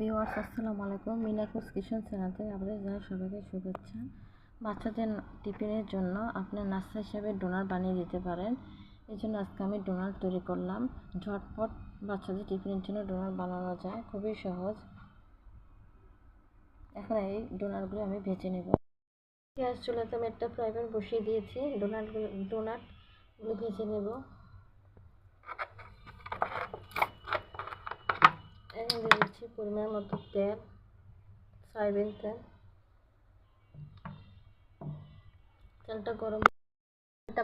Viewers আসসালামু আলাইকুম। মিনাকুস kitchen channel থেকে আপনাদের জানাই সবাইকে শুভেচ্ছা। বাচ্চাদের টিফিনের জন্য আপনার নাস্তা হিসেবে ডোনাট বানিয়ে দিতে পারেন। এই জন্য আজকে আমি ডোনাট তৈরি করলাম। ঝটপট বাচ্চাদের টিফিনের জন্য ডোনাট বানানো যায়, খুবই সহজ। এখন এই ডোনাটগুলো আমি ভেজে নেব। গ্যাস চুলাতে আমি একটা ফ্রাই প্যান বসিয়ে দিয়েছি। ডোনাটগুলো ভেজে নেব। এখন দিয়ে দিচ্ছি পরিমাণ মতো তেল, সয়াবিন তেল। তেলটা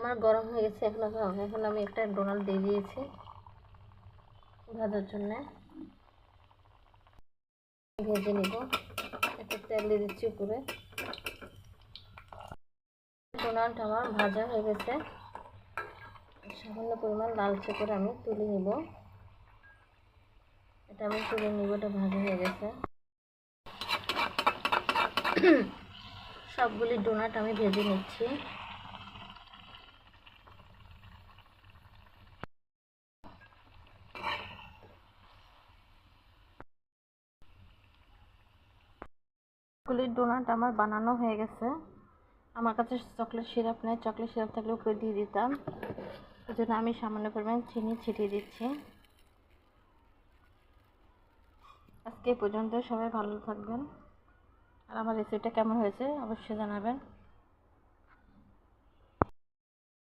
আমার গরম হয়ে গেছে। এখন আমি একটা ডোনাট দিয়ে দিয়েছি ভাজার জন্য। ভেজে নিব। একটা তেল দিয়ে দিচ্ছি উপরে। ডোনাট আমার ভাজা হয়ে গেছে। সামান্য পরিমাণ লালচে করে আমি তুলে নিব। এটা ভাজা হয়ে গেছে। সবগুলি ডোনাট আমি ভেজে নিচ্ছি। সবগুলি ডোনাট আমার বানানো হয়ে গেছে। আমার কাছে চকলেট সিরাপ নেই, চকলেট সিরাপ থাকলে উপরে দিয়ে দিতাম। এই জন্য আমি সামান্য পরিমাণ চিনি ছিটিয়ে দিচ্ছি। আজকে পর্যন্ত সবাই ভালো থাকবেন। আর আমার রেসিপিটা কেমন হয়েছে অবশ্যই জানাবেন।